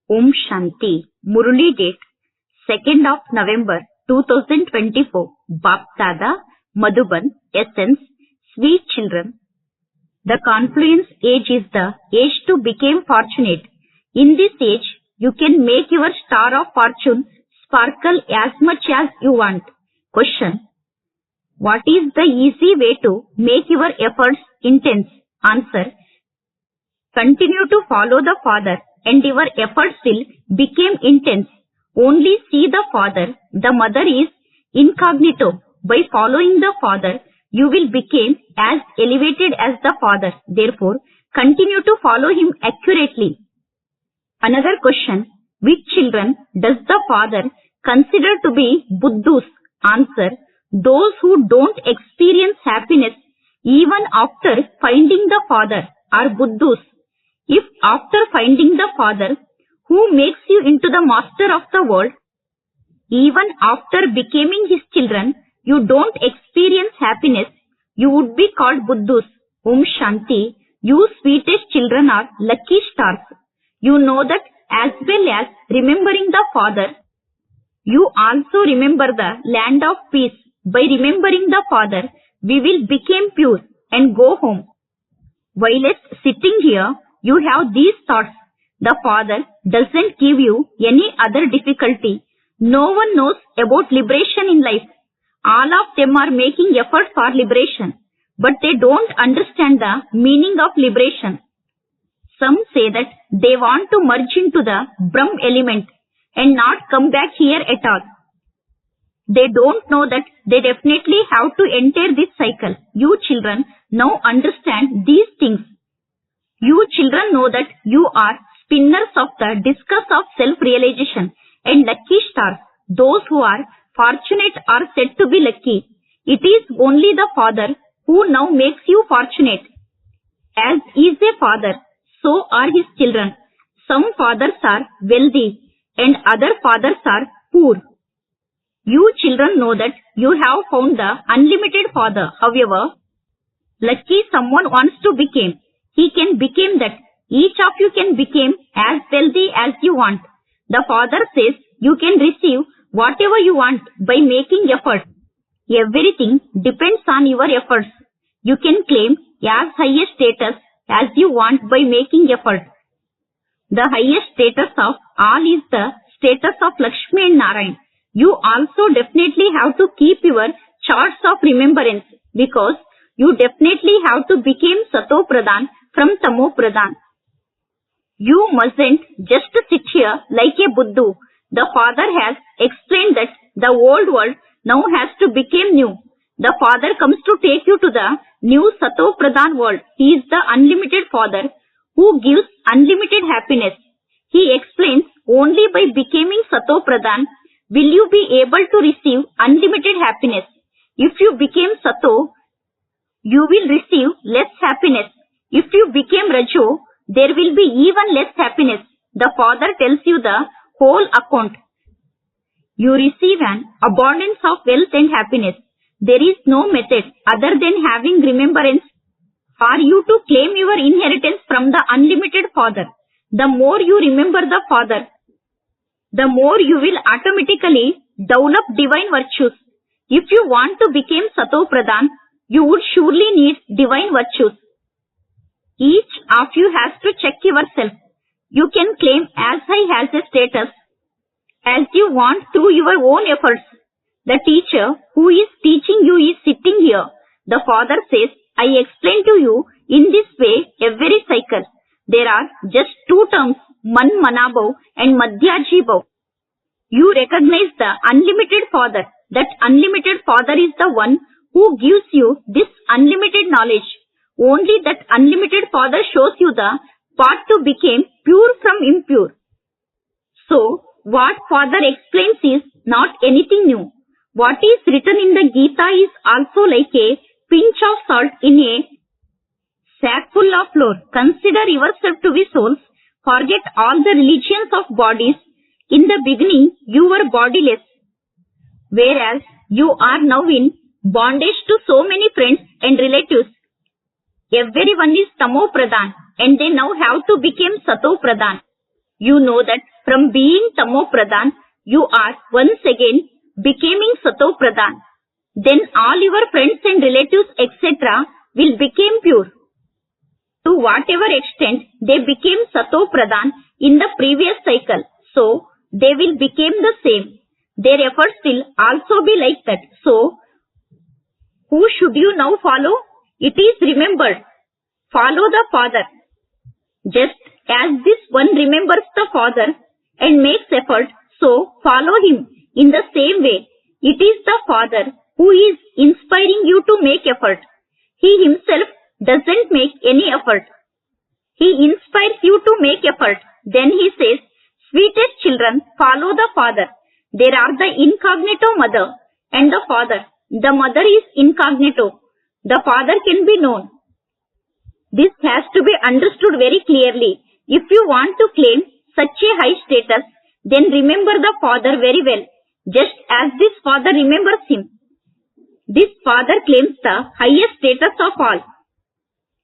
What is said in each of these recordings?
Om Shanti. Murli date 2nd of November 2024. Bap Dada, Madhuban, Essence, Sweet Children. The confluence age is the age to become fortunate. In this age, you can make your star of fortune sparkle as much as you want. Question. What is the easy way to make your efforts intense? Answer. Continue to follow the Father and your efforts will become intense. Only see the Father. The Mother is incognito. By following the Father, you will become as elevated as the Father. Therefore, continue to follow Him accurately. Another question. Which children does the Father consider to be buddhus? Answer. Those who don't experience happiness even after finding the Father are buddhus. If after finding the Father, who makes you into the master of the world, even after becoming His children, you don't experience happiness, you would be called buddhus. Om Shanti. You sweetest children are lucky stars. You know that as well as remembering the Father, you also remember the land of peace. By remembering the Father, we will become pure and go home. While sitting here, you have these thoughts. The Father doesn't give you any other difficulty. No one knows about liberation in life. All of them are making effort for liberation, but they don't understand the meaning of liberation. Some say that they want to merge into the Brahm element and not come back here at all. They don't know that they definitely have to enter this cycle. You children now understand these things. You children know that you are spinners of the discus of self-realization and lucky stars. Those who are fortunate are said to be lucky. It is only the Father who now makes you fortunate. As is a father, so are his children. Some fathers are wealthy and other fathers are poor. You children know that you have found the unlimited Father. However, lucky someone wants to become, he can become that. Each of you can become as wealthy as you want. The Father says you can receive whatever you want by making effort. Everything depends on your efforts. You can claim as high a status as you want by making effort. The highest status of all is the status of Lakshmi and Narayan. You also definitely have to keep your charts of remembrance because you definitely have to become Sato Pradhan from Tamo Pradhan. You mustn't just sit here like a Buddhu. The Father has explained that the old world now has to become new. The Father comes to take you to the new Sato Pradhan world. He is the unlimited Father who gives unlimited happiness. He explains only by becoming Sato Pradhan will you be able to receive unlimited happiness. If you become Sato, you will receive less happiness. If you become Rajo, there will be even less happiness. The Father tells you the whole account. You receive an abundance of wealth and happiness. There is no method other than having remembrance for you to claim your inheritance from the unlimited Father. The more you remember the Father, the more you will automatically develop divine virtues. If you want to become Sato Pradhan, you would surely need divine virtues. Each of you has to check yourself. You can claim as high as a status as you want through your own efforts. The teacher who is teaching you is sitting here. The Father says, I explain to you in this way every cycle. There are just two terms, Man Manabhav and Madhyajibhav. You recognize the unlimited Father. That unlimited Father is the one who gives you this unlimited knowledge. Only that unlimited Father shows you the path to become pure from impure. So, what Father explains is not anything new. What is written in the Gita is also like a pinch of salt in a sack full of flour. Consider yourself to be souls. Forget all the religions of bodies. In the beginning, you were bodiless, whereas you are now in bondage to so many friends and relatives. Everyone is Tamo Pradhan and they now have to become Sato Pradhan. You know that from being Tamo Pradhan, you are once again becoming Sato Pradhan. Then all your friends and relatives etc. will become pure. To whatever extent they became Sato Pradhan in the previous cycle, so they will become the same. Their efforts will also be like that. So, who should you now follow? It is remembered. Follow the Father. Just as this one remembers the Father and makes effort, so follow him in the same way. It is the Father who is inspiring you to make effort. He himself doesn't make any effort. He inspires you to make effort. Then he says, sweetest children, follow the Father. There are the incognito mother and the father. The mother is incognito. The father can be known. This has to be understood very clearly. If you want to claim such a high status, then remember the Father very well, just as this Father remembers him. This Father claims the highest status of all.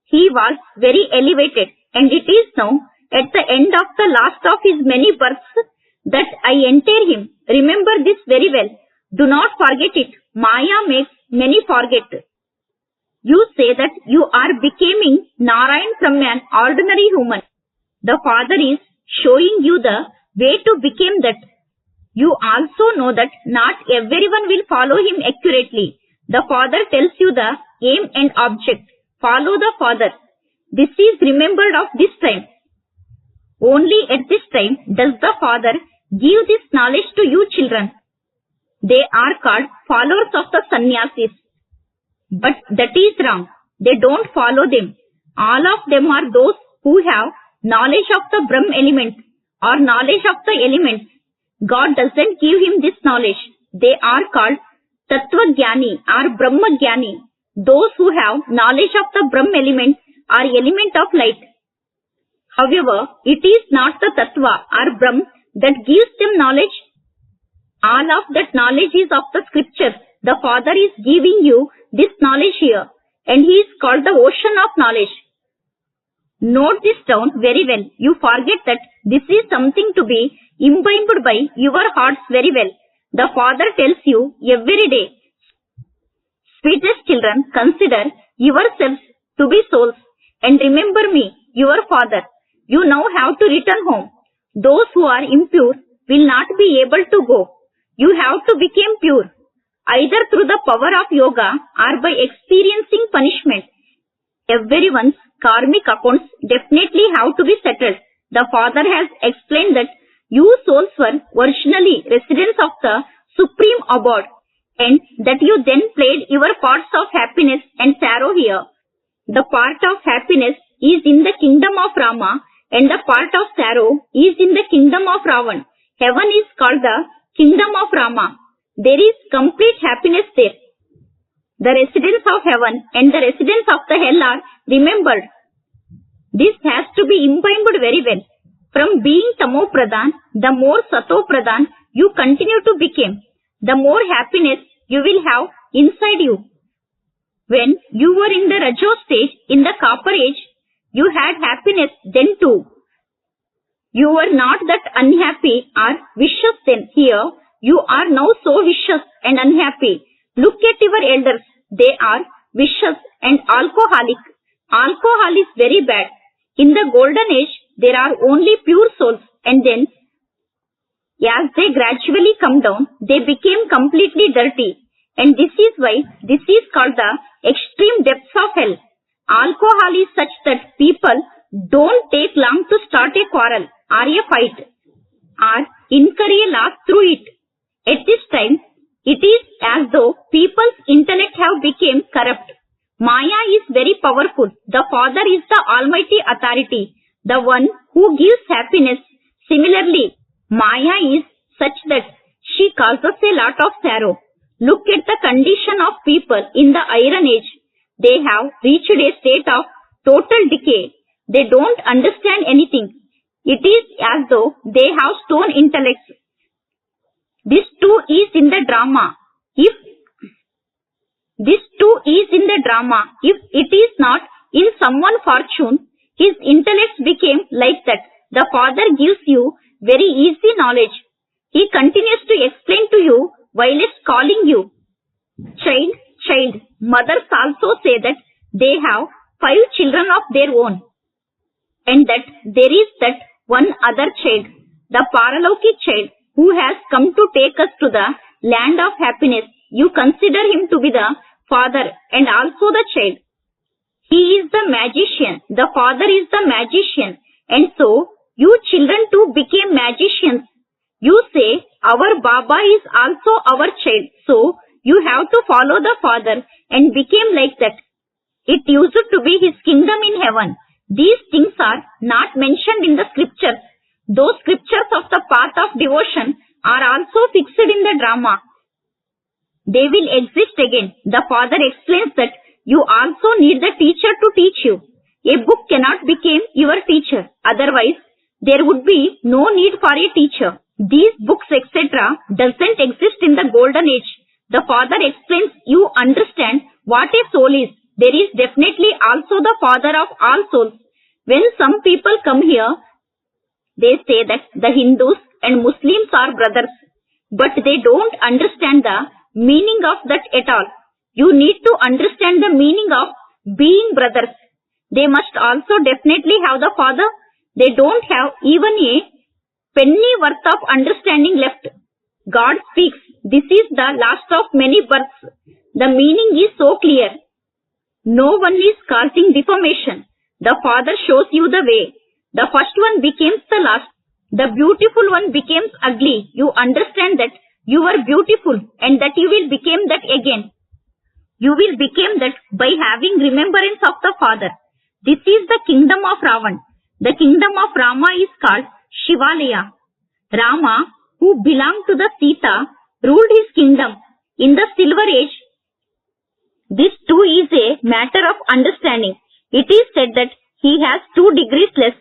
He was very elevated, and it is now at the end of the last of his many births that I enter him. Remember this very well. Do not forget it. Maya makes many forget. You say that you are becoming Narayan from an ordinary human. The Father is showing you the way to become that. You also know that not everyone will follow him accurately. The Father tells you the aim and object. Follow the Father. This is remembered of this time. Only at this time does the Father give this knowledge to you children. They are called followers of the sannyasis. But that is wrong. They don't follow them. All of them are those who have knowledge of the Brahm element or knowledge of the elements. God doesn't give him this knowledge. They are called Tattva Jnani or Brahma Jnani. Those who have knowledge of the Brahm element or element of light. However, it is not the Tattva or Brahm that gives them knowledge. All of that knowledge is of the scriptures. The Father is giving you this knowledge here, and he is called the ocean of knowledge. Note this down very well. You forget that this is something to be imbibed by your hearts very well. The Father tells you every day, sweetest children, consider yourselves to be souls and remember me, your Father. You now have to return home. Those who are impure will not be able to go. You have to become pure, either through the power of yoga or by experiencing punishment. Everyone's karmic accounts definitely have to be settled. The Father has explained that you souls were originally residents of the Supreme Abode, and that you then played your parts of happiness and sorrow here. The part of happiness is in the kingdom of Rama, and the part of sorrow is in the kingdom of Ravan. Heaven is called the kingdom of Rama. There is complete happiness there. The residents of heaven and the residents of the hell are remembered. This has to be imbibed very well. From being Tamo Pradhan, the more Sato Pradhan you continue to become, the more happiness you will have inside you. When you were in the Rajo stage, in the Copper age, you had happiness then too. You were not that unhappy or vicious then. Here, you are now so vicious and unhappy. Look at your elders. They are vicious and alcoholic. Alcohol is very bad. In the golden age, there are only pure souls, and then, as they gradually come down, they became completely dirty. And this is why this is called the extreme depths of hell. Alcohol is such that people don't take long to start a quarrel or a fight or incur a loss through it. At this time, it is as though people's intellect have become corrupt. Maya is very powerful. The Father is the almighty authority, the one who gives happiness. Similarly, Maya is such that she causes a lot of sorrow. Look at the condition of people in the Iron Age. They have reached a state of total decay. They don't understand anything. It is as though they have stone intellects. This too is in the drama. If it is not in someone's fortune, his intellects became like that. the Father gives you very easy knowledge. He continues to explain to you while it's calling you. Child, child. Mothers also say that they have 5 children of their own, and that there is that one other child, the Paralokik child, who has come to take us to the land of happiness. You consider him to be the Father and also the child. He is the magician. The Father is the magician, and so you children too became magicians. You say, our Baba is also our child, so you have to follow the Father and became like that. It used to be his kingdom in heaven. These things are not mentioned in the scriptures. Those scriptures of the path of devotion are also fixed in the drama. They will exist again. The Father explains that you also need the teacher to teach you. A book cannot become your teacher. Otherwise, there would be no need for a teacher. These books, etc., doesn't exist in the golden age. The Father explains you understand what a soul is. There is definitely also the Father of all souls. When some people come here, they say that the Hindus and Muslims are brothers, but they don't understand the meaning of that at all. You need to understand the meaning of being brothers. They must also definitely have the Father. They don't have even a penny worth of understanding left. God speaks. This is the last of many births. The meaning is so clear. No one is causing deformation. The Father shows you the way. The first one becomes the last. The beautiful one becomes ugly. You understand that you are beautiful and that you will become that again. You will become that by having remembrance of the Father. This is the kingdom of Ravan. The kingdom of Rama is called Shivalaya. Rama, who belonged to the Sita, ruled his kingdom. In the Silver Age, this too is a matter of understanding. It is said that he has 2 degrees less.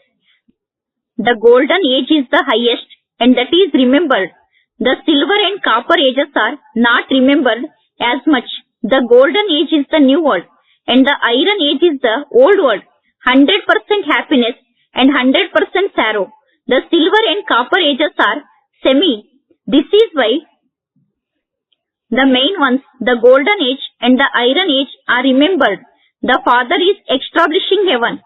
The Golden Age is the highest, and that is remembered. The Silver and Copper Ages are not remembered as much. The Golden Age is the new world, and the Iron Age is the old world. 100% happiness and 100% sorrow. The Silver and Copper Ages are semi. This is why the main ones, the Golden Age and the Iron Age, are remembered. The Father is establishing heaven.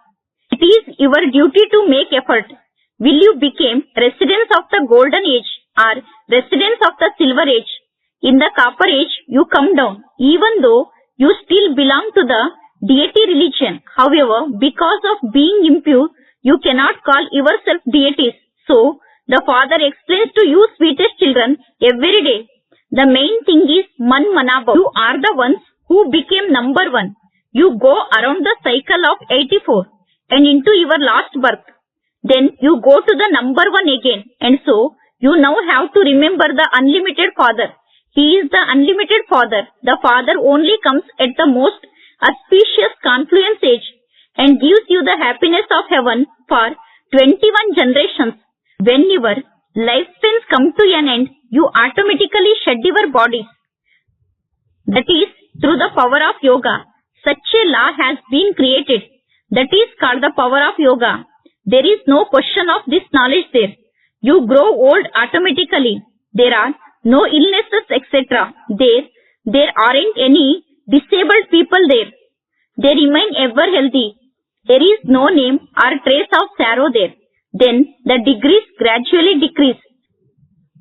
It is your duty to make effort. Will you become residents of the Golden Age or residents of the Silver Age? In the Copper Age, you come down, even though you still belong to the deity religion. However, because of being impure, you cannot call yourself deities. So, the Father explains to you, sweetest children, every day. The main thing is Man Manabhav. You are the ones who became number 1. You go around the cycle of 84 and into your last birth. Then you go to the number 1 again, and so you now have to remember the unlimited Father. He is the unlimited Father. The Father only comes at the most auspicious confluence age and gives you the happiness of heaven for 21 generations. When your lifespans come to an end, you automatically shed your bodies. That is through the power of yoga. Such a law has been created. That is called the power of yoga. There is no question of this knowledge there. You grow old automatically. There are no illnesses, etc. There aren't any disabled people there. They remain ever healthy. There is no name or trace of sorrow there. Then the degrees gradually decrease.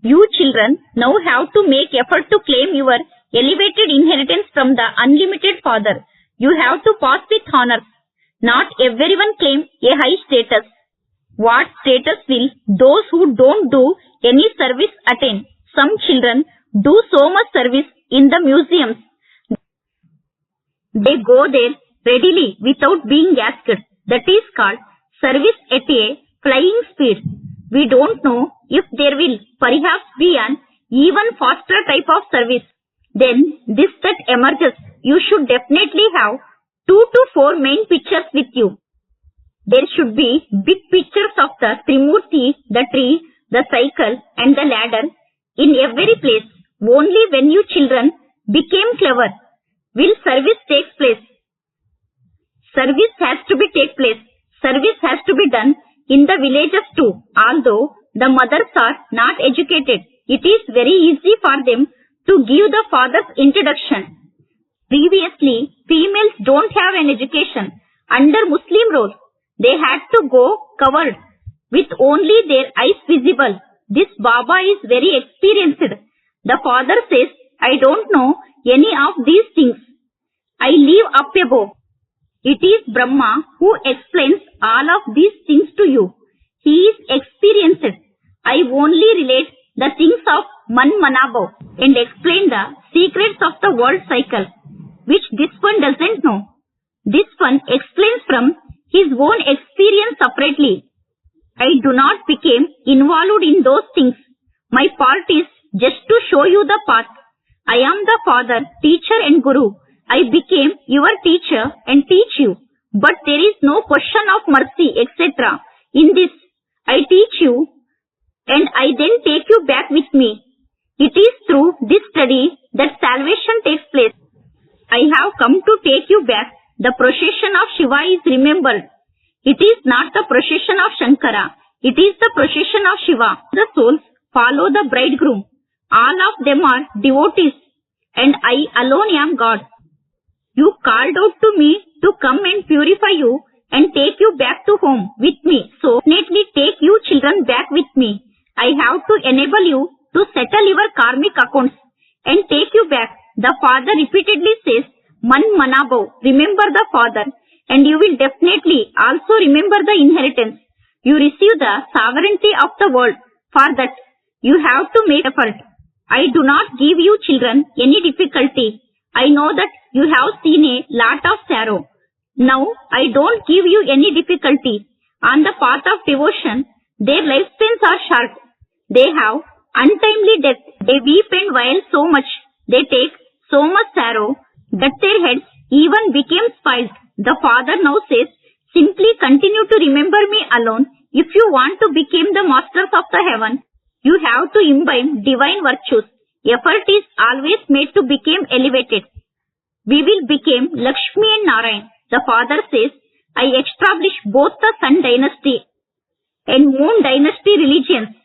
You children now have to make effort to claim your elevated inheritance from the unlimited Father. You have to pass with honors. Not everyone claim a high status. What status will those who don't do any service attain? Some children do so much service in the museums. They go there readily without being asked. That is called service at a flying speed. We don't know if there will perhaps be an even faster type of service. Then this that emerges. You should definitely have 2 to 4 main pictures with you. There should be big pictures of the Trimurti, the tree, the cycle and the ladder in every place. Only when you children became clever will service take place. Service has to be take place. Service has to be done in the villages too. Although the mothers are not educated, it is very easy for them to give the father's introduction. Previously, females don't have an education. Under Muslim rule, they had to go covered with only their eyes visible. This Baba is very experienced. The father says, I don't know any of these things. I live up above. It is Brahma who explains all of these things to you. He is experienced. I only relate the things of Manmanabhav and explain the secrets of the world cycle, which this one doesn't know. This one explains from his own experience separately. I do not become involved in those things. My part is just to show you the path. I am the father, teacher and guru. I became your teacher and teach you. But there is no question of mercy, etc. In this, I teach you and I then take you back with me. It is through this study that salvation takes place. I have come to take you back. The procession of Shiva is remembered. It is not the procession of Shankara. It is the procession of Shiva. The souls follow the bridegroom. All of them are devotees, and I alone am God. You called out to me to come and purify you and take you back to home with me. So definitely take you children back with me. I have to enable you to settle your karmic accounts and take you back. The father repeatedly says, Manmanabhav, remember the father, and you will definitely also remember the inheritance. You receive the sovereignty of the world. For that, you have to make effort. I do not give you children any difficulty. I know that you have seen a lot of sorrow. Now, I don't give you any difficulty. On the path of devotion, their lifespans are short. They have untimely death. They weep and wail so much. They take so much sorrow that their heads even became spoiled. The father now says, simply continue to remember me alone. If you want to become the masters of the heaven, you have to imbibe divine virtues. Effort is always made to become elevated. We will become Lakshmi and Narayan. The father says, I establish both the Sun dynasty and Moon dynasty religions.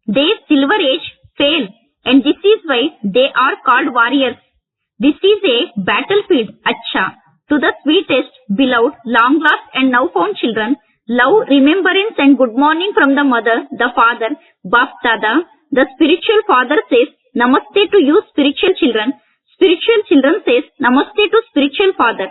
Their silver age failed, and this is why they are called warriors. This is a battlefield, Acha. To the sweetest, beloved, long lost and now found children, love, remembrance and good morning from the mother, the father, Bap Dada. The spiritual father says, Namaste to you spiritual children. Spiritual children says, Namaste to spiritual father.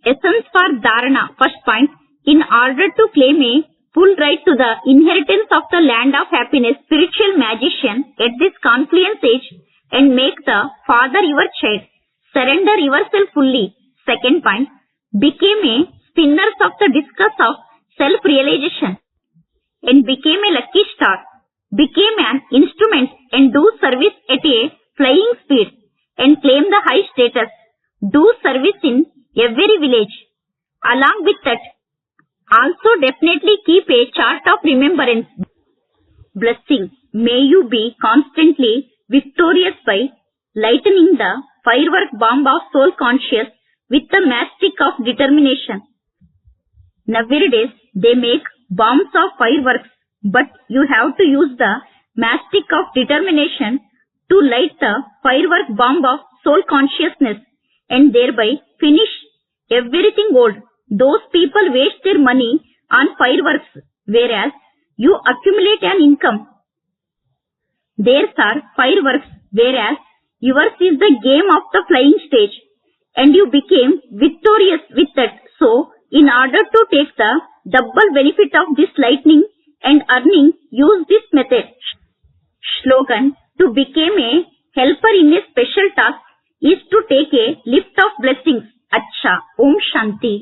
Essence for Dharana. First point, in order to claim a full right to the inheritance of the land of happiness, spiritual magician at this confluence age and make the father your child. Surrender yourself fully. Second point, became a spinners of the discus of self-realization and became a lucky star. Became an instrument and do service at a flying speed and claim the high status. Do service in every village. Along with that, also definitely keep a chart of remembrance. Blessing. May you be constantly victorious by lightening the firework bomb of soul conscious with the mastic of determination. Nowadays, they make bombs of fireworks, but you have to use the mastic of determination to light the firework bomb of soul consciousness and thereby finish everything old. Those people waste their money on fireworks, whereas you accumulate an income. Theirs are fireworks, whereas yours is the game of the flying stage, and you became victorious with that. So, in order to take the double benefit of this lightning and earning, use this method. Slogan. To become a helper in a special task is to take a lift of blessings. Acha. Om Shanti.